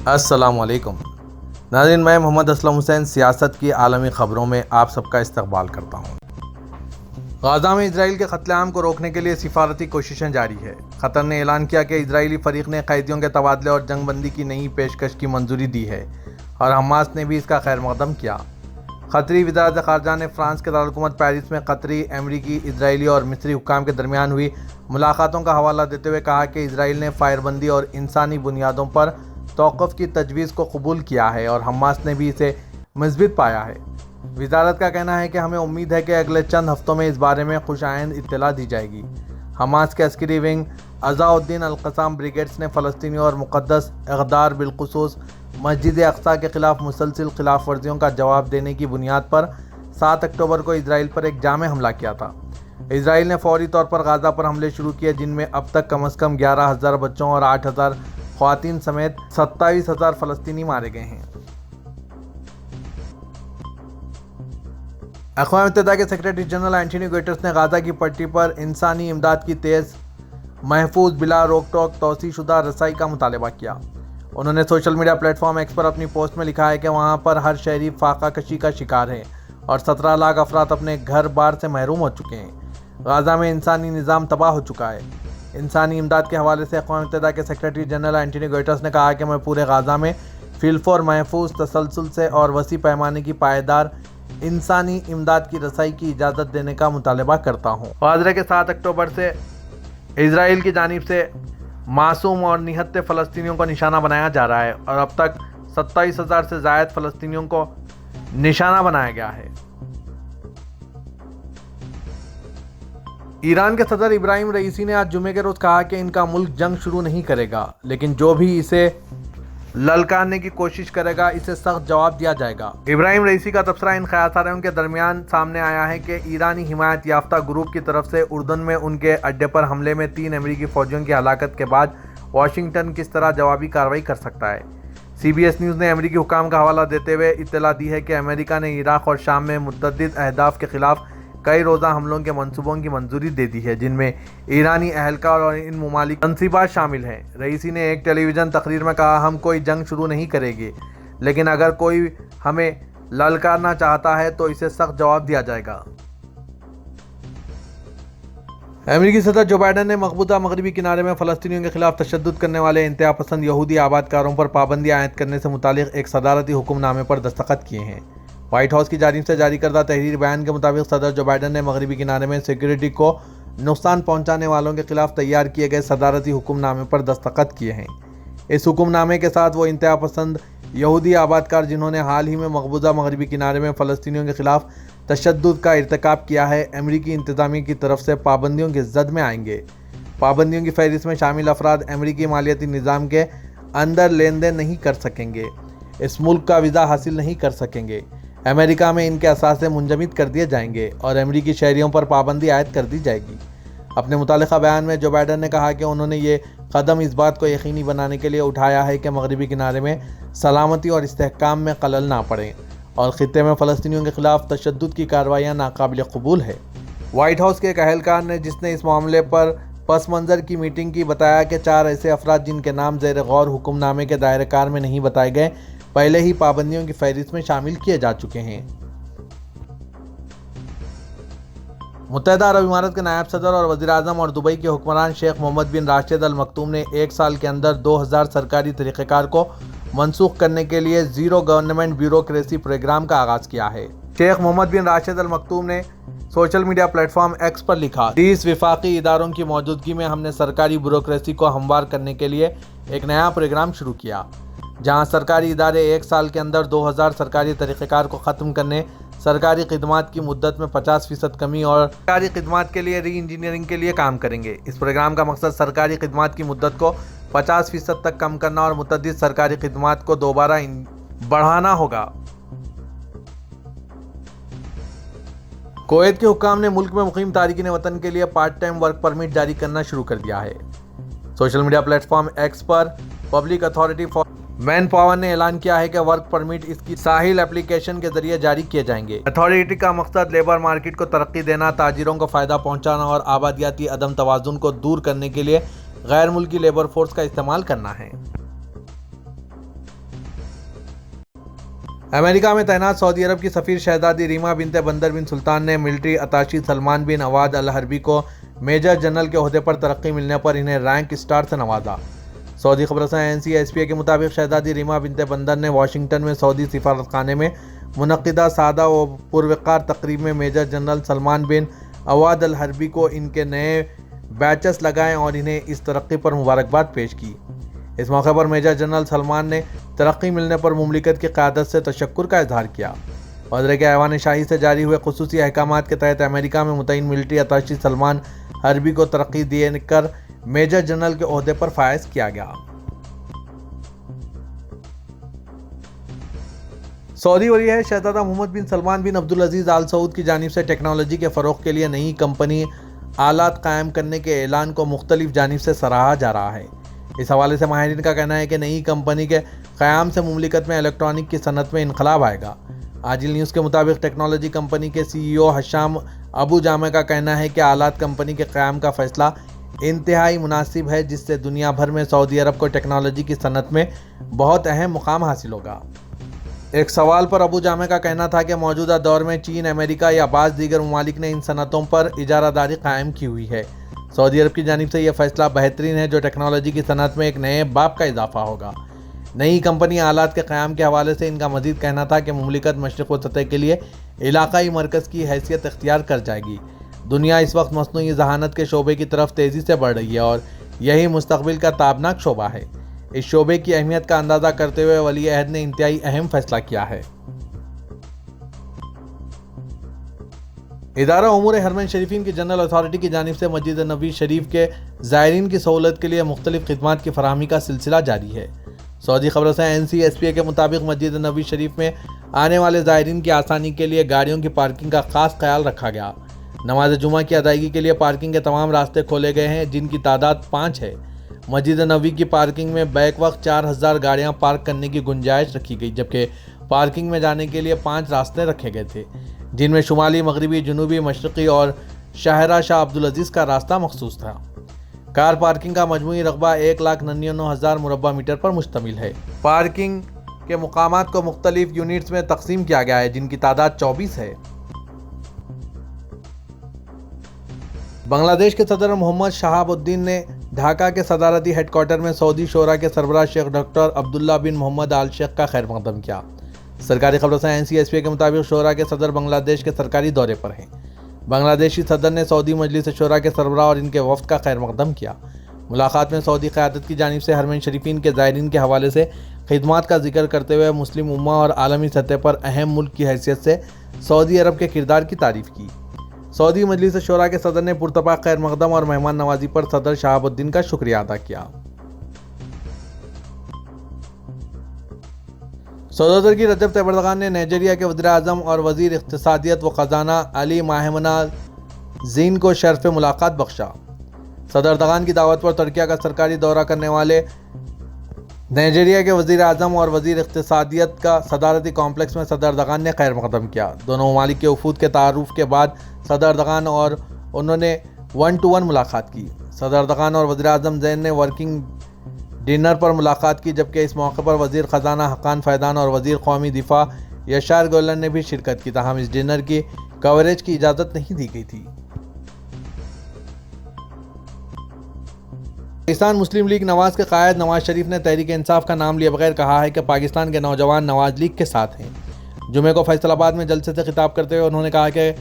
अस्सलाम वालेकुम नाज़रीन, मैं मोहम्मद असलम हुसैन सियासत की आलमी ख़बरों में आप सबका इस्तकबाल करता हूँ। गाज़ा में इसराइल के क़त्ल-ए-आम को रोकने के लिए सिफारती कोशिशें जारी है। क़तर ने ऐलान किया कि इजरायली फ़रीक ने कैदियों के तबादले और जंगबंदी की नई पेशकश की मंजूरी दी है और हमास ने भी इसका खैर मक़दम किया। क़तरी वज़ारत ख़ारजा ने फ्रांस के दारुल-हुकूमत पेरिस में क़तरी, अमरीकी, इजरायली और मिस्री हुक्काम के दरमियान हुई मुलाकातों का हवाला देते हुए कहा कि इसराइल ने फायरबंदी और इंसानी बुनियादों पर तौक़ुफ़ की तजवीज़ को कबूल किया है और हमास ने भी इसे मुस्बित पाया है। वज़ारत का कहना है कि हमें उम्मीद है कि अगले चंद हफ्तों में इस बारे में खुशाइंद इत्तला दी जाएगी। हमास के अस्करी विंग अज़ाउद्दीन अल-क़स्साम ब्रिगेड्स ने फ़लस्तीनी और मुक़द्दस इक़दार बिलख़ुसूस मस्जिद अक़सा के ख़िलाफ़ मुसलसिल खिलाफ वर्जियों का जवाब देने की बुनियाद पर 7 अक्टूबर को इसराइल पर एक जामे हमला किया था। इसराइल ने फौरी तौर पर गाज़ा पर हमले शुरू किए, जिनमें अब तक कम से कम 11,000 बच्चों और 8,000 ख़वातीन समेत 27,000 फ़लस्तीनी मारे गए हैं। अक़वाम मुत्तहिदा के सेक्रेटरी जनरल एंटोनियो गुटेरेस ने गाज़ा की पट्टी पर इंसानी इमदाद की तेज़, महफूज, बिला रोक टोक, तौसीअ शुदा रसाई का मुतालबा किया। उन्होंने सोशल मीडिया प्लेटफॉर्म एक्स पर अपनी पोस्ट में लिखा है कि वहाँ पर हर शहरी फाका कशी का शिकार है और 17 लाख अफराद अपने घर बार से महरूम हो चुके हैं। गाज़ा में इंसानी निज़ाम तबाह हो चुका है। इंसानी इमदाद के हवाले से अक़वाम मुत्तहिदा के सेक्रेटरी जनरल एंटोनियो गुटेरेस ने कहा कि मैं पूरे गाज़ा में फिलफोर, महफूज, तसलसल से और वसी पैमाने की पायदार इंसानी इमदाद की रसाई की इजाज़त देने का मुतालबा करता हूँ। गाज़ा के 7 अक्टूबर से इसराइल की जानिब से मासूम और निहत्ते फ़लस्तीनियों को निशाना बनाया जा रहा है और अब तक 27,000 से ज़ायद फ़लस्तीनियों को निशाना बनाया गया है। ईरान के सदर इब्राहिम रईसी ने आज जुमे के रोज़ कहा कि इनका मुल्क जंग शुरू नहीं करेगा, लेकिन जो भी इसे ललकारने की कोशिश करेगा इसे सख्त जवाब दिया जाएगा। इब्राहिम रईसी का तबसरा इन क़यासारों के दरमियान सामने आया है कि ईरानी हिमायत याफ्ता ग्रुप की तरफ से उर्दन में उनके अड्डे पर हमले में 3 अमरीकी फ़ौजियों की हलाकत के बाद वाशिंगटन किस तरह जवाबी कार्रवाई कर सकता है। CBS न्यूज़ ने अमरीकी हुक्काम का हवाला देते हुए इत्तला दी है कि अमेरिका ने इराक़ और शाम में मुतअद्दिद अहदाफ के ख़िलाफ़ कई रोज़ा हमलों के मंसूबों की मंजूरी दे दी है, जिनमें ईरानी अहलकार और इन ममालिक तनसीबात शामिल हैं। रईसी ने एक टेलीविज़न तकरीर में कहा, हम कोई जंग शुरू नहीं करेंगे, लेकिन अगर कोई हमें ललकारना चाहता है तो इसे सख्त जवाब दिया जाएगा। अमेरिकी सदर जो बाइडन ने मकबूजा मगरबी किनारे में फ़लस्तीनियों के ख़िलाफ़ तशद्दुद करने वाले इंतहा पसंद यहूदी आबादकारों पर पाबंदी आयद करने से मुतालिक एक सदारती हुक्मनामे पर दस्तखत किए हैं। व्हाइट हाउस की जानिब से जारी करदा तहरीर बयान के मुताबिक सदर जो बाइडन ने मगरबी किनारे में सिक्योरिटी को नुकसान पहुंचाने वालों के खिलाफ तैयार किए गए सदारती हुक्मनामे पर दस्तखत किए हैं। इस हुक्मनामे के साथ वो इंतहा पसंद यहूदी आबादकार जिन्होंने हाल ही में मकबूजा मगरबी किनारे में फ़लस्तीनियों के खिलाफ तशद्दुद का इर्तिकाब किया है, अमरीकी इंतज़ामिया की तरफ से पाबंदियों की जद में आएंगे। पाबंदियों की फहरिस्त में शामिल अफराद अमरीकी मालियाती निज़ाम के अंदर लेन देन नहीं कर सकेंगे, इस मुल्क का वीज़ा हासिल नहीं कर सकेंगे, अमेरिका में इनके असासे मुंजमद कर दिए जाएंगे और अमरीकी शहरियों पर पाबंदी आयद कर दी जाएगी। अपने मुतालिका बयान में जो बाइडन ने कहा कि उन्होंने ये कदम इस बात को यकीनी बनाने के लिए उठाया है कि मगरबी किनारे में सलामती और इस्तेहकाम में खलल ना पड़े और ख़ित्ते में फ़लस्तीनियों के खिलाफ तशद्दुद की कार्रवाइयाँ नाकाबिल कबूल है। व्हाइट हाउस के एक अहलकार ने, जिसने इस मामले पर पस मंज़र की मीटिंग की, बताया कि 4 ऐसे अफराद जिनके नाम ज़ेर गौर हुक्मनामे के दायरे कार में नहीं बताए गए, पहले ही पाबंदियों की फहरिस्त में शामिल किए जा चुके हैं। मुत्तहिदा अरब इमारात के नायब सदर और वज़ीर-ए-आज़म और दुबई के हुक्मरान शेख मोहम्मद बिन राशिद अल मक्तूम ने 1 साल के अंदर 2000 सरकारी तरीक़ेकार को मनसूख करने के लिए ज़ीरो गवर्नमेंट ब्यूरोक्रेसी प्रोग्राम का आगाज़ किया है। शेख मोहम्मद बिन राशिद अल मक्तूम ने सोशल मीडिया प्लेटफॉर्म एक्स पर लिखा, 30 वफाकी इदारों की मौजूदगी में हमने सरकारी ब्यूरोक्रेसी को हमवार करने के लिए एक नया प्रोग्राम शुरू किया, जहां सरकारी इदारे 1 साल के अंदर 2000 सरकारी तरीक़ेकार को ख़त्म करने, सरकारी खिदमात की मुद्दत में 50% कमी और सरकारी खिदमात के लिए री इंजीनियरिंग के लिए काम करेंगे। इस प्रोग्राम का मकसद सरकारी खिदमात की मुद्दत को 50% तक कम करना और मुतअद्दिद सरकारी खिदमात को दोबारा बढ़ाना होगा। कुवैत के हुक्काम ने मुल्क में मुकीम तारिकीन वतन के लिए पार्ट टाइम वर्क परमिट जारी करना शुरू कर दिया है। सोशल मीडिया प्लेटफॉर्म एक्स पर public authority for man power ने ऐलान किया है कि वर्क परमिट इसकी साहिल एप्लीकेशन के जरिए जारी किए जाएंगे। अथॉरिटी का मकसद लेबर मार्केट को तरक्की देना, ताजिरों को फ़ायदा पहुंचाना और आबादियाती अदम तवाज़ुन को दूर करने के लिए गैर मुल्की लेबर फोर्स का इस्तेमाल करना है। امریکہ میں تعینات سعودی عرب کی سفیر شہزادی ریما بنت بندر بن سلطان نے ملٹری اتاشی سلمان بن عواد الحربی کو میجر جنرل کے عہدے پر ترقی ملنے پر انہیں رینک اسٹار سے نوازا۔ سعودی خبر رساں NCSPA کے مطابق شہزادی ریما بنت بندر نے واشنگٹن میں سعودی سفارت خانے میں منعقدہ سادہ و پروقار تقریب میں میجر جنرل سلمان بن عواد الحربی کو ان کے نئے بیچز لگائے اور انہیں اس ترقی پر مبارکباد پیش کی۔ اس موقع پر میجر جنرل سلمان نے ترقی ملنے پر مملکت کی قیادت سے تشکر کا اظہار کیا۔ وزیر کے ایوان شاہی سے جاری ہوئے خصوصی احکامات کے تحت امریکہ میں متعین ملٹری اتاشی سلمان حربی کو ترقی دے کر میجر جنرل کے عہدے پر فائز کیا گیا۔ سعودی ولی عہد شہزادہ محمد بن سلمان بن عبدالعزیز آل سعود کی جانب سے ٹیکنالوجی کے فروغ کے لیے نئی کمپنی آلات قائم کرنے کے اعلان کو مختلف جانب سے سراہا جا رہا ہے۔ اس حوالے سے ماہرین کا کہنا ہے کہ نئی کمپنی کے قیام سے مملکت میں الیکٹرانک کی صنعت میں انقلاب آئے گا۔ عاجل نیوز کے مطابق ٹیکنالوجی کمپنی کے CEO حشام ابو جامع کا کہنا ہے کہ آلات کمپنی کے قیام کا فیصلہ انتہائی مناسب ہے، جس سے دنیا بھر میں سعودی عرب کو ٹیکنالوجی کی صنعت میں بہت اہم مقام حاصل ہوگا۔ ایک سوال پر ابو جامع کا کہنا تھا کہ موجودہ دور میں چین، امریکہ یا بعض دیگر ممالک نے ان صنعتوں پر اجارہ داری قائم کی ہوئی ہے۔ سعودی عرب کی جانب سے یہ فیصلہ بہترین ہے، جو ٹیکنالوجی کی صنعت میں ایک نئے باب کا اضافہ ہوگا۔ نئی کمپنی آلات کے قیام کے حوالے سے ان کا مزید کہنا تھا کہ مملکت مشرق وسطی کے لیے علاقائی مرکز کی حیثیت اختیار کر جائے گی۔ دنیا اس وقت مصنوعی ذہانت کے شعبے کی طرف تیزی سے بڑھ رہی ہے اور یہی مستقبل کا تابناک شعبہ ہے۔ اس شعبے کی اہمیت کا اندازہ کرتے ہوئے ولی عہد نے انتہائی اہم فیصلہ کیا ہے۔ ادارہ امور حرمین شریفین کی جنرل اتھارٹی کی جانب سے مسجد نبوی شریف کے زائرین کی سہولت کے لیے مختلف خدمات کی فراہمی کا سلسلہ جاری ہے۔ سعودی خبر رساں NCSPA کے مطابق مسجد نبوی شریف میں آنے والے زائرین کی آسانی کے لیے گاڑیوں کی پارکنگ کا خاص خیال رکھا گیا۔ نماز جمعہ کی ادائیگی کے لیے پارکنگ کے تمام راستے کھولے گئے ہیں، جن کی تعداد 5 ہے۔ مسجد نبوی کی پارکنگ میں بیک وقت 4000 گاڑیاں پارک کرنے کی گنجائش رکھی گئی، جبکہ پارکنگ میں جانے کے لیے 5 راستے رکھے گئے تھے، جن میں شمالی، مغربی، جنوبی، مشرقی اور شاہراہ شاہ عبدالعزیز کا راستہ مخصوص تھا۔ کار پارکنگ کا مجموعی رقبہ 1,99,000 مربع میٹر پر مشتمل ہے۔ پارکنگ کے مقامات کو مختلف یونٹس میں تقسیم کیا گیا ہے، جن کی تعداد 24 ہے۔ بنگلہ دیش کے صدر محمد شہاب الدین نے ڈھاکہ کے صدارتی ہیڈ کوارٹر میں سعودی شورا کے سربراہ شیخ ڈاکٹر عبداللہ بن محمد آل شیخ کا خیر مقدم کیا۔ سرکاری خبر رساں NCSPA کے مطابق شورا کے صدر بنگلہ دیش کے سرکاری دورے پر ہیں۔ بنگلہ دیشی صدر نے سعودی مجلس شورا کے سربراہ اور ان کے وفد کا خیر مقدم کیا۔ ملاقات میں سعودی قیادت کی جانب سے حرمین شریفین کے زائرین کے حوالے سے خدمات کا ذکر کرتے ہوئے مسلم امہ اور عالمی سطح پر اہم ملک کی حیثیت سے سعودی عرب کے کردار کی تعریف کی۔ سعودی مجلس شورا کے صدر نے پرتپاک خیر مقدم اور مہمان نوازی پر صدر شہاب الدین کا شکریہ ادا کیا۔ سعودی ترکی رجب طیب اردوغان نے نائجیریا کے وزیر اعظم اور وزیر اقتصادیت و خزانہ علی محمد زین کو شرف ملاقات بخشا۔ صدر اردوغان کی دعوت پر ترکیہ کا سرکاری دورہ کرنے والے نائجیریا کے وزیر اعظم اور وزیر اقتصادیت کا صدارتی کمپلیکس میں صدر اردوغان نے خیر مقدم کیا۔ دونوں ممالک کے وفود کے تعارف کے بعد صدر اردوغان اور انہوں نے 1-to-1 ملاقات کی۔ صدر اردوغان اور وزیر اعظم زین نے ورکنگ ڈنر پر ملاقات کی، جبکہ اس موقع پر وزیر خزانہ حقان فیضان اور وزیر قومی دفاع یشار گولن نے بھی شرکت کی، تاہم اس ڈنر کی کوریج کی اجازت نہیں دی گئی تھی۔ پاکستان مسلم لیگ نواز کے قائد نواز شریف نے تحریک انصاف کا نام لیے بغیر کہا ہے کہ پاکستان کے نوجوان نواز لیگ کے ساتھ ہیں۔ جمعے کو فیصل آباد میں جلسے سے خطاب کرتے ہوئے انہوں نے کہا کہ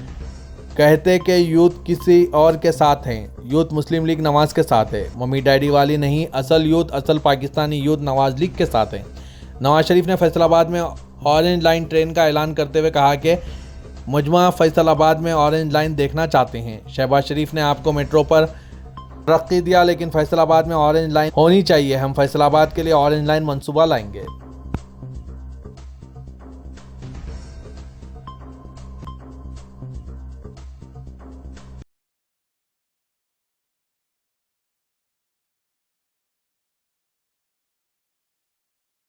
کہتے کہ یوتھ کسی اور کے ساتھ ہیں، یوتھ مسلم لیگ نواز کے ساتھ ہے، ممی ڈیڈی والی نہیں، اصل یوتھ، اصل پاکستانی یوتھ نواز لیگ کے ساتھ ہیں۔ نواز شریف نے فیصل آباد میں اورنج لائن ٹرین کا اعلان کرتے ہوئے کہا کہ مجمع فیصل آباد میں اورنج لائن دیکھنا چاہتے ہیں۔ شہباز شریف نے آپ کو میٹرو پر ترقی دیا، لیکن فیصل آباد میں اورنج لائن ہونی چاہیے، ہم فیصل آباد کے لیے اورنج لائن منصوبہ لائیں گے۔